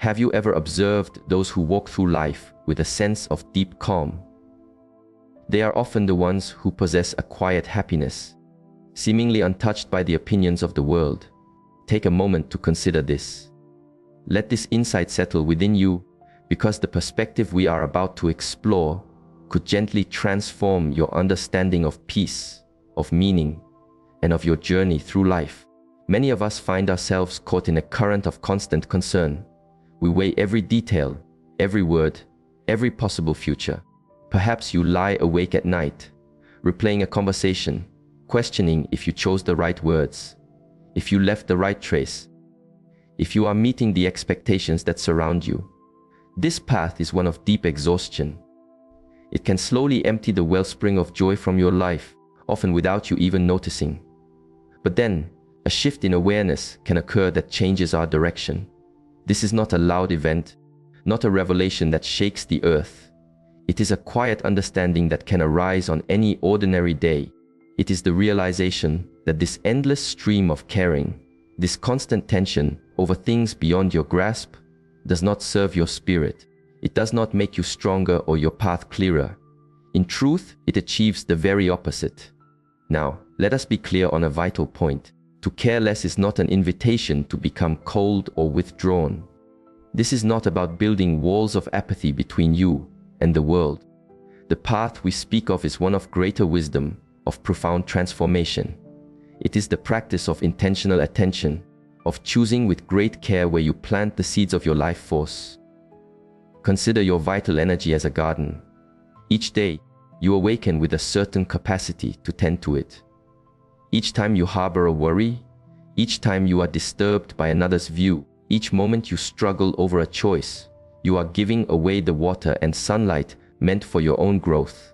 Have you ever observed those who walk through life with a sense of deep calm? They are often the ones who possess a quiet happiness, seemingly untouched by the opinions of the world. Take a moment to consider this. Let this insight settle within you, because the perspective we are about to explore could gently transform your understanding of peace, of meaning, and of your journey through life. Many of us find ourselves caught in a current of constant concern. We weigh every detail, every word, every possible future. Perhaps you lie awake at night, replaying a conversation, questioning if you chose the right words, if you left the right trace, if you are meeting the expectations that surround you. This path is one of deep exhaustion. It can slowly empty the wellspring of joy from your life, often without you even noticing. But then, a shift in awareness can occur that changes our direction. This is not a loud event, not a revelation that shakes the earth. It is a quiet understanding that can arise on any ordinary day. It is the realization that this endless stream of caring, this constant tension over things beyond your grasp, does not serve your spirit. It does not make you stronger or your path clearer. In truth, it achieves the very opposite. Now, let us be clear on a vital point. To care less is not an invitation to become cold or withdrawn. This is not about building walls of apathy between you and the world. The path we speak of is one of greater wisdom, of profound transformation. It is the practice of intentional attention, of choosing with great care where you plant the seeds of your life force. Consider your vital energy as a garden. Each day, you awaken with a certain capacity to tend to it. Each time you harbor a worry, each time you are disturbed by another's view, each moment you struggle over a choice, you are giving away the water and sunlight meant for your own growth.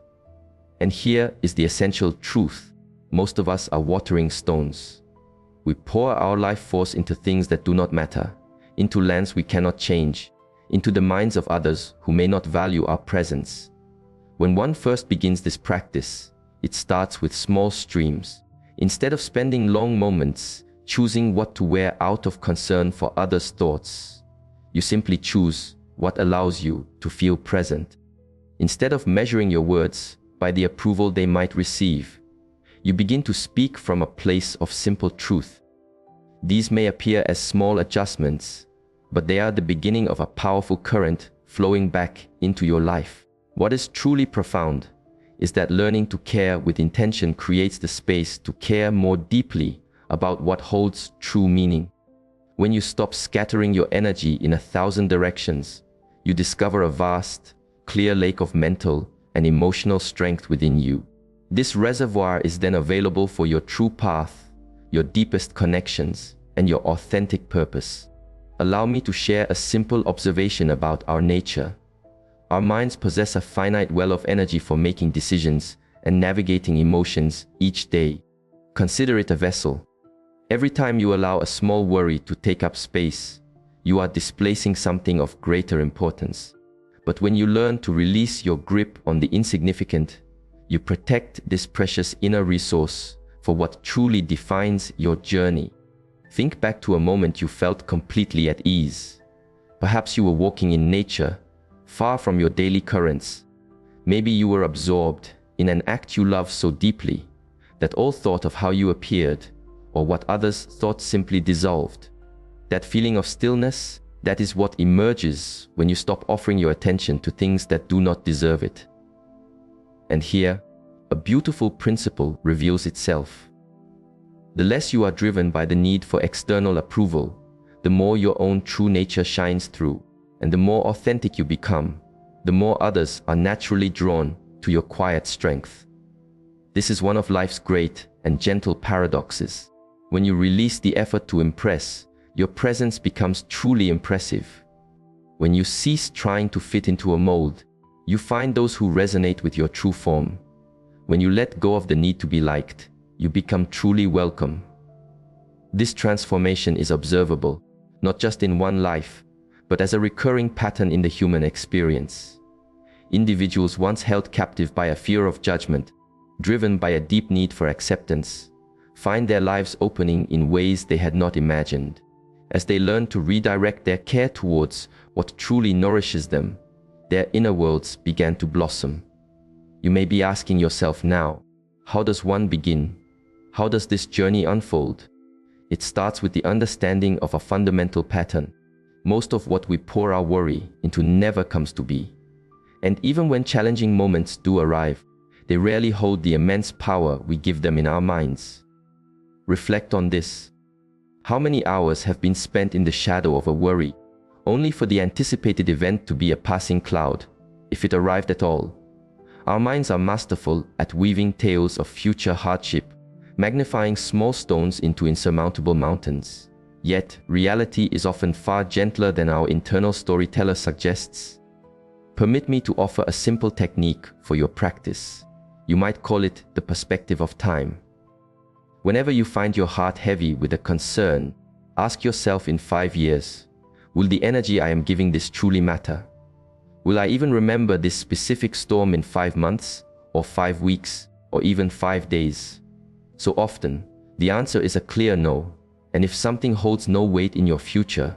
And here is the essential truth. Most of us are watering stones. We pour our life force into things that do not matter, into lands we cannot change, into the minds of others who may not value our presence. When one first begins this practice, it starts with small streams. Instead of spending long moments choosing what to wear out of concern for others' thoughts, you simply choose what allows you to feel present. Instead of measuring your words by the approval they might receive, you begin to speak from a place of simple truth. These may appear as small adjustments, but they are the beginning of a powerful current flowing back into your life. What is truly profound is that learning to care with intention creates the space to care more deeply about what holds true meaning. When you stop scattering your energy in 1,000 directions, you discover a vast, clear lake of mental and emotional strength within you. This reservoir is then available for your true path, your deepest connections, and your authentic purpose. Allow me to share a simple observation about our nature. Our minds possess a finite well of energy for making decisions and navigating emotions each day. Consider it a vessel. Every time you allow a small worry to take up space, you are displacing something of greater importance. But when you learn to release your grip on the insignificant, you protect this precious inner resource for what truly defines your journey. Think back to a moment you felt completely at ease. Perhaps you were walking in nature, far from your daily currents. Maybe you were absorbed in an act you loved so deeply that all thought of how you appeared or what others thought simply dissolved. That feeling of stillness, that is what emerges when you stop offering your attention to things that do not deserve it. And here, a beautiful principle reveals itself. The less you are driven by the need for external approval, the more your own true nature shines through, and the more authentic you become, the more others are naturally drawn to your quiet strength. This is one of life's great and gentle paradoxes. When you release the effort to impress, your presence becomes truly impressive. When you cease trying to fit into a mold, you find those who resonate with your true form. When you let go of the need to be liked, you become truly welcome. This transformation is observable, not just in one life, but as a recurring pattern in the human experience. Individuals once held captive by a fear of judgment, driven by a deep need for acceptance, find their lives opening in ways they had not imagined. As they learn to redirect their care towards what truly nourishes them, their inner worlds began to blossom. You may be asking yourself now, how does one begin? How does this journey unfold? It starts with the understanding of a fundamental pattern. Most of what we pour our worry into never comes to be. And even when challenging moments do arrive, they rarely hold the immense power we give them in our minds. Reflect on this. How many hours have been spent in the shadow of a worry, only for the anticipated event to be a passing cloud, if it arrived at all? Our minds are masterful at weaving tales of future hardship, magnifying small stones into insurmountable mountains. Yet, reality is often far gentler than our internal storyteller suggests. Permit me to offer a simple technique for your practice. You might call it the perspective of time. Whenever you find your heart heavy with a concern, ask yourself in 5 years, will the energy I am giving this truly matter? Will I even remember this specific storm in 5 months, or 5 weeks, or even 5 days? So often, the answer is a clear no, and if something holds no weight in your future,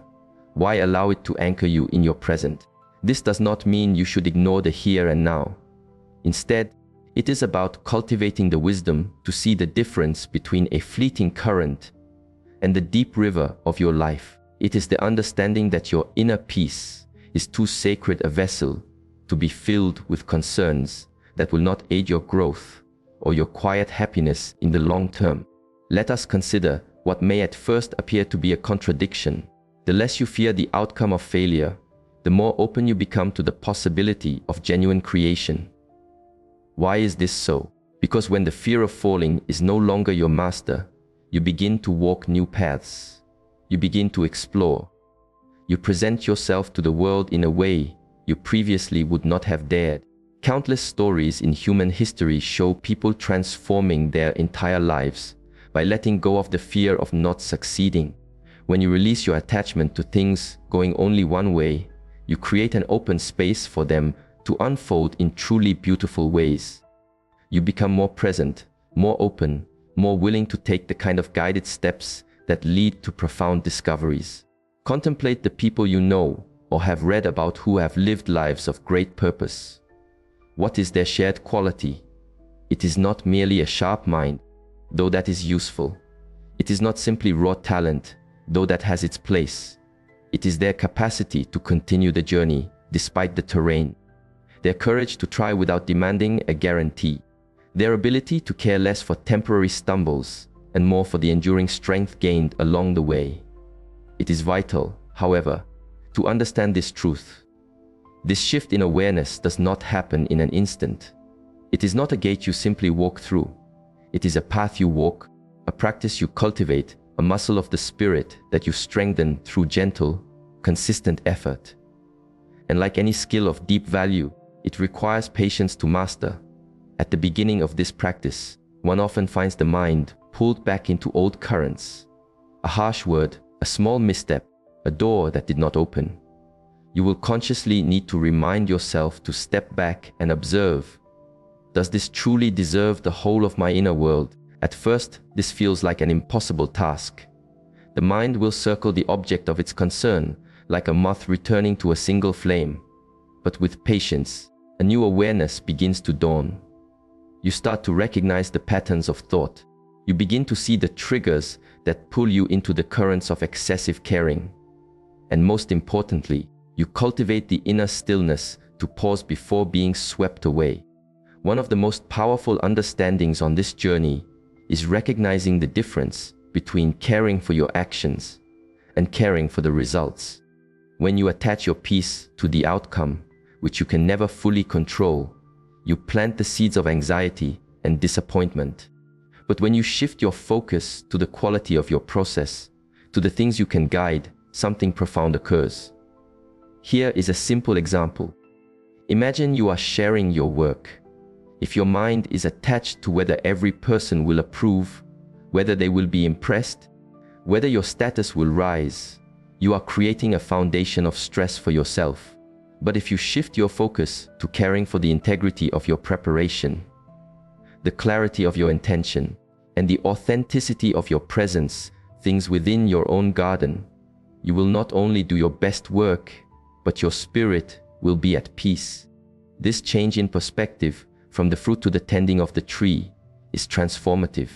why allow it to anchor you in your present? This does not mean you should ignore the here and now. Instead, it is about cultivating the wisdom to see the difference between a fleeting current and the deep river of your life. It is the understanding that your inner peace is too sacred a vessel to be filled with concerns that will not aid your growth or your quiet happiness in the long term. Let us consider what may at first appear to be a contradiction. The less you fear the outcome of failure, the more open you become to the possibility of genuine creation. Why is this so? Because when the fear of falling is no longer your master, you begin to walk new paths. You begin to explore. You present yourself to the world in a way you previously would not have dared. Countless stories in human history show people transforming their entire lives by letting go of the fear of not succeeding. When you release your attachment to things going only one way, you create an open space for them to unfold in truly beautiful ways. You become more present, more open, more willing to take the kind of guided steps that lead to profound discoveries. Contemplate the people you know or have read about who have lived lives of great purpose. What is their shared quality? It is not merely a sharp mind, though that is useful. It is not simply raw talent, though that has its place. It is their capacity to continue the journey despite the terrain, their courage to try without demanding a guarantee, their ability to care less for temporary stumbles and more for the enduring strength gained along the way. It is vital, however, to understand this truth. This shift in awareness does not happen in an instant. It is not a gate you simply walk through. It is a path you walk, a practice you cultivate, a muscle of the spirit that you strengthen through gentle, consistent effort. And like any skill of deep value, it requires patience to master. At the beginning of this practice, one often finds the mind pulled back into old currents. A harsh word, a small misstep, a door that did not open. You will consciously need to remind yourself to step back and observe. Does this truly deserve the whole of my inner world? At first, this feels like an impossible task. The mind will circle the object of its concern, like a moth returning to a single flame. But with patience, a new awareness begins to dawn. You start to recognize the patterns of thought. You begin to see the triggers that pull you into the currents of excessive caring. And most importantly, you cultivate the inner stillness to pause before being swept away. One of the most powerful understandings on this journey is recognizing the difference between caring for your actions and caring for the results. When you attach your peace to the outcome, which you can never fully control, you plant the seeds of anxiety and disappointment. But when you shift your focus to the quality of your process, to the things you can guide, something profound occurs. Here is a simple example. Imagine you are sharing your work. If your mind is attached to whether every person will approve, whether they will be impressed, whether your status will rise, you are creating a foundation of stress for yourself. But if you shift your focus to caring for the integrity of your preparation, the clarity of your intention, and the authenticity of your presence, things within your own garden, you will not only do your best work, but your spirit will be at peace. This change in perspective, from the fruit to the tending of the tree, is transformative.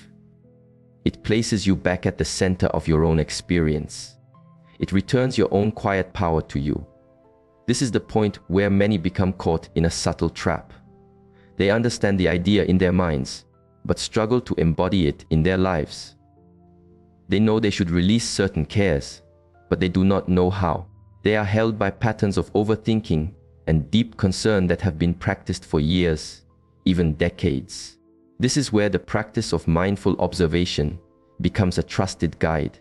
It places you back at the center of your own experience. It returns your own quiet power to you. This is the point where many become caught in a subtle trap. They understand the idea in their minds, but struggle to embody it in their lives. They know they should release certain cares, but they do not know how. They are held by patterns of overthinking and deep concern that have been practiced for years, even decades. This is where the practice of mindful observation becomes a trusted guide.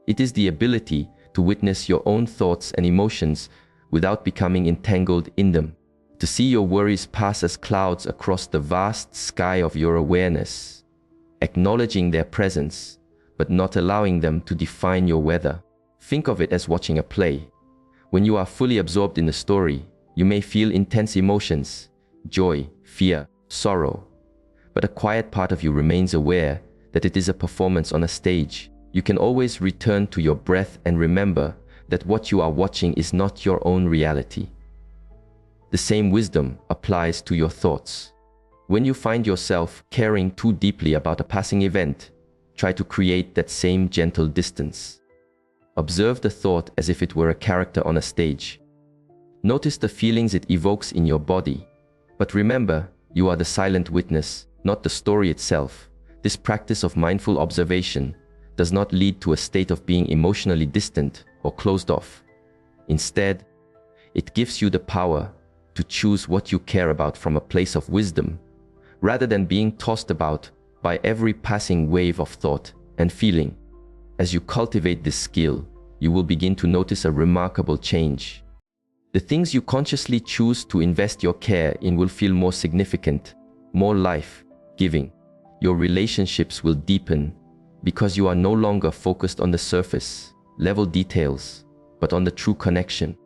It is the ability to witness your own thoughts and emotions without becoming entangled in them, to see your worries pass as clouds across the vast sky of your awareness, acknowledging their presence, but not allowing them to define your weather. Think of it as watching a play. When you are fully absorbed in the story, you may feel intense emotions, joy, fear, sorrow, but a quiet part of you remains aware that it is a performance on a stage. You can always return to your breath and remember that what you are watching is not your own reality. The same wisdom applies to your thoughts. When you find yourself caring too deeply about a passing event, try to create that same gentle distance. Observe the thought as if it were a character on a stage. Notice the feelings it evokes in your body, but remember, you are the silent witness, not the story itself. This practice of mindful observation does not lead to a state of being emotionally distant or closed off. Instead, it gives you the power to choose what you care about from a place of wisdom, rather than being tossed about by every passing wave of thought and feeling. As you cultivate this skill, you will begin to notice a remarkable change. The things you consciously choose to invest your care in will feel more significant, more life-giving. Your relationships will deepen because you are no longer focused on the surface level details, but on the true connection.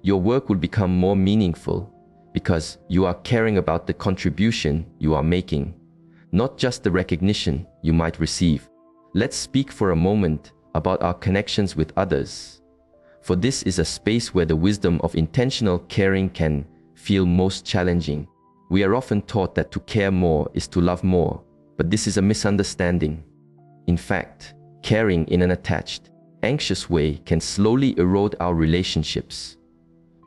Your work will become more meaningful because you are caring about the contribution you are making, not just the recognition you might receive. Let's speak for a moment about our connections with others, for this is a space where the wisdom of intentional caring can feel most challenging. We are often taught that to care more is to love more, but this is a misunderstanding. In fact, caring in an attached, anxious way can slowly erode our relationships.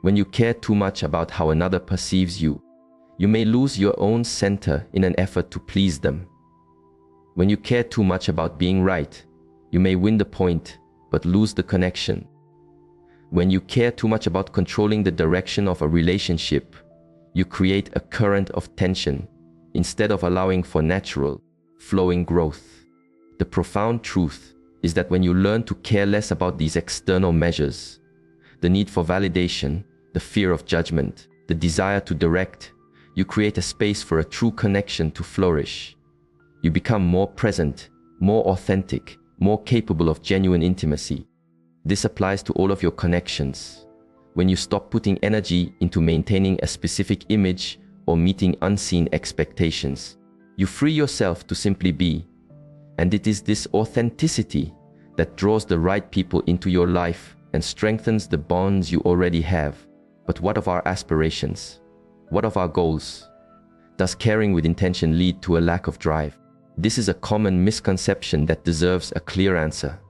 When you care too much about how another perceives you, you may lose your own center in an effort to please them. When you care too much about being right, you may win the point, but lose the connection. When you care too much about controlling the direction of a relationship, you create a current of tension instead of allowing for natural, flowing growth. The profound truth is that when you learn to care less about these external measures, the need for validation, the fear of judgment, the desire to direct, you create a space for a true connection to flourish. You become more present, more authentic, more capable of genuine intimacy. This applies to all of your connections. When you stop putting energy into maintaining a specific image or meeting unseen expectations, you free yourself to simply be. And it is this authenticity that draws the right people into your life and strengthens the bonds you already have. But what of our aspirations? What of our goals? Does caring with intention lead to a lack of drive? This is a common misconception that deserves a clear answer.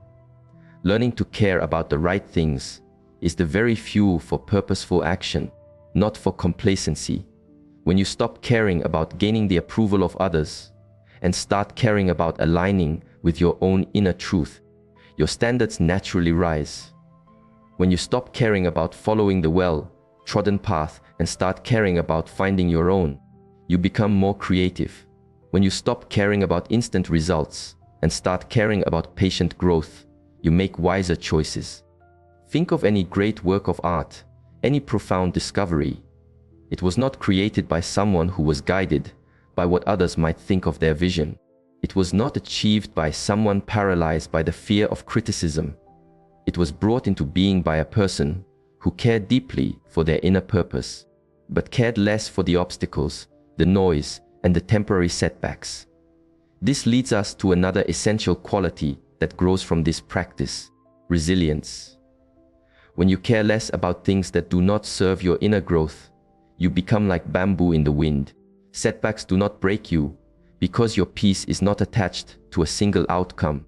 Learning to care about the right things is the very fuel for purposeful action, not for complacency. When you stop caring about gaining the approval of others and start caring about aligning with your own inner truth, your standards naturally rise. When you stop caring about following the well-trodden path and start caring about finding your own, you become more creative. When you stop caring about instant results and start caring about patient growth, you make wiser choices. Think of any great work of art, any profound discovery. It was not created by someone who was guided by what others might think of their vision. It was not achieved by someone paralyzed by the fear of criticism. It was brought into being by a person who cared deeply for their inner purpose, but cared less for the obstacles, the noise, and the temporary setbacks. This leads us to another essential quality that grows from this practice: resilience. When you care less about things that do not serve your inner growth, you become like bamboo in the wind. Setbacks do not break you because your peace is not attached to a single outcome.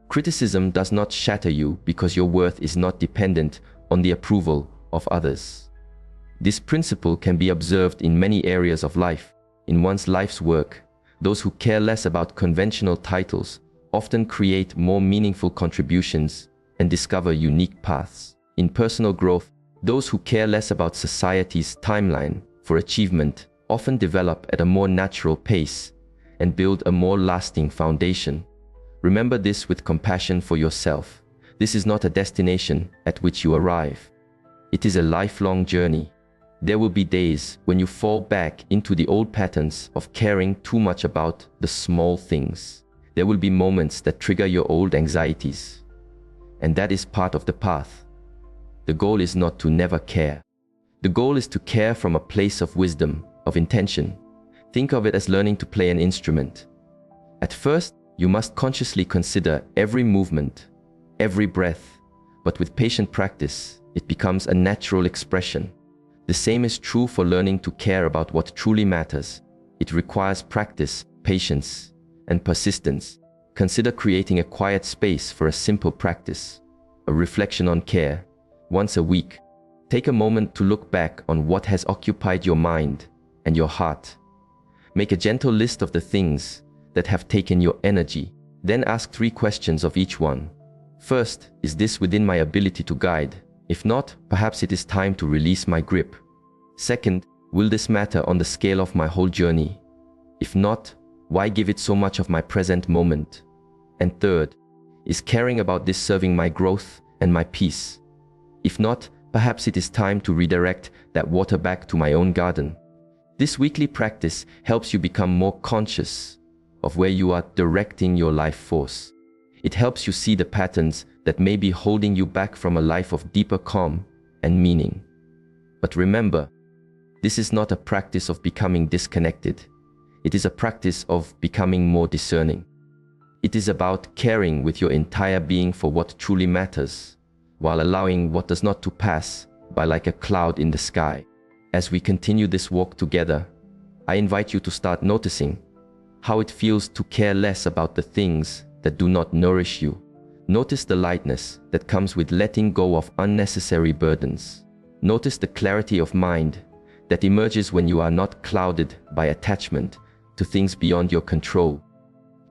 Criticism does not shatter you because your worth is not dependent on the approval of others. This principle can be observed in many areas of life. In one's life's work, those who care less about conventional titles often create more meaningful contributions and discover unique paths. In personal growth, those who care less about society's timeline for achievement often develop at a more natural pace and build a more lasting foundation. Remember this with compassion for yourself. This is not a destination at which you arrive. It is a lifelong journey. There will be days when you fall back into the old patterns of caring too much about the small things. There will be moments that trigger your old anxieties. And that is part of the path. The goal is not to never care. The goal is to care from a place of wisdom, of intention. Think of it as learning to play an instrument. At first, you must consciously consider every movement, every breath, but with patient practice, it becomes a natural expression. The same is true for learning to care about what truly matters. It requires practice, patience, and persistence. Consider creating a quiet space for a simple practice, a reflection on care. Once a week, take a moment to look back on what has occupied your mind and your heart. Make a gentle list of the things that have taken your energy. Then ask 3 questions of each one. First, is this within my ability to guide? If not, perhaps it is time to release my grip. Second, will this matter on the scale of my whole journey? If not, why give it so much of my present moment? And third, is caring about this serving my growth and my peace? If not, perhaps it is time to redirect that water back to my own garden. This weekly practice helps you become more conscious of where you are directing your life force. It helps you see the patterns that may be holding you back from a life of deeper calm and meaning. But remember, this is not a practice of becoming disconnected. It is a practice of becoming more discerning. It is about caring with your entire being for what truly matters, while allowing what does not to pass by like a cloud in the sky. As we continue this walk together, I invite you to start noticing how it feels to care less about the things that do not nourish you. Notice the lightness that comes with letting go of unnecessary burdens. Notice the clarity of mind that emerges when you are not clouded by attachment to things beyond your control.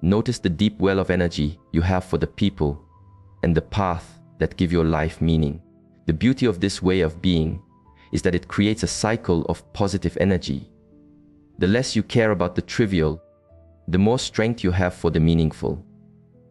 Notice the deep well of energy you have for the people and the path that give your life meaning. The beauty of this way of being is that it creates a cycle of positive energy. The less you care about the trivial, the more strength you have for the meaningful.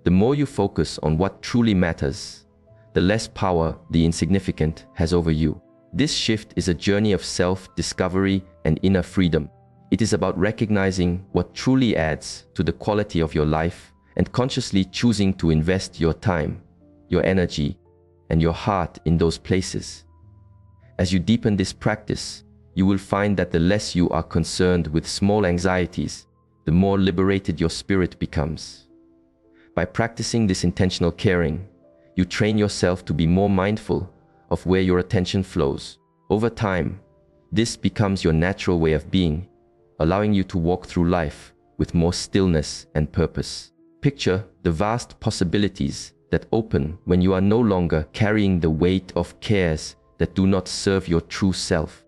The more you focus on what truly matters, the less power the insignificant has over you. This shift is a journey of self-discovery and inner freedom. It is about recognizing what truly adds to the quality of your life and consciously choosing to invest your time, your energy, and your heart in those places. As you deepen this practice, you will find that the less you are concerned with small anxieties, the more liberated your spirit becomes. By practicing this intentional caring, you train yourself to be more mindful of where your attention flows. Over time, this becomes your natural way of being, allowing you to walk through life with more stillness and purpose. Picture the vast possibilities that open when you are no longer carrying the weight of cares that do not serve your true self.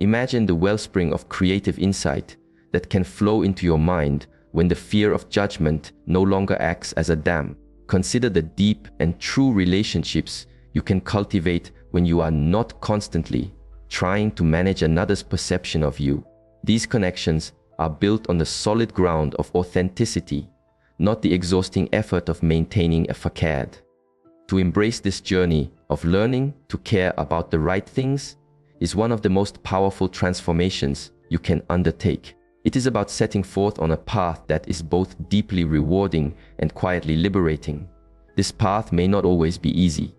Imagine the wellspring of creative insight that can flow into your mind when the fear of judgment no longer acts as a dam. Consider the deep and true relationships you can cultivate when you are not constantly trying to manage another's perception of you. These connections are built on the solid ground of authenticity, not the exhausting effort of maintaining a facade. To embrace this journey of learning to care about the right things is one of the most powerful transformations you can undertake. It is about setting forth on a path that is both deeply rewarding and quietly liberating. This path may not always be easy.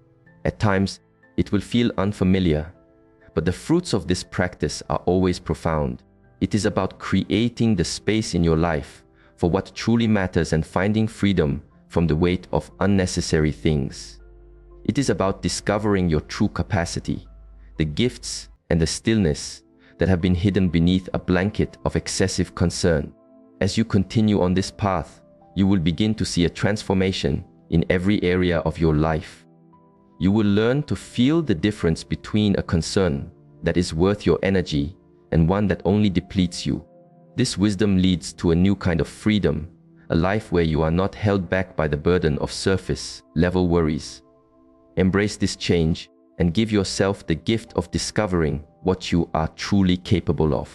At times, it will feel unfamiliar, but the fruits of this practice are always profound. It is about creating the space in your life for what truly matters and finding freedom from the weight of unnecessary things. It is about discovering your true capacity, the gifts and the stillness that have been hidden beneath a blanket of excessive concern. As you continue on this path, you will begin to see a transformation in every area of your life. You will learn to feel the difference between a concern that is worth your energy and one that only depletes you. This wisdom leads to a new kind of freedom, a life where you are not held back by the burden of surface-level worries. Embrace this change and give yourself the gift of discovering what you are truly capable of.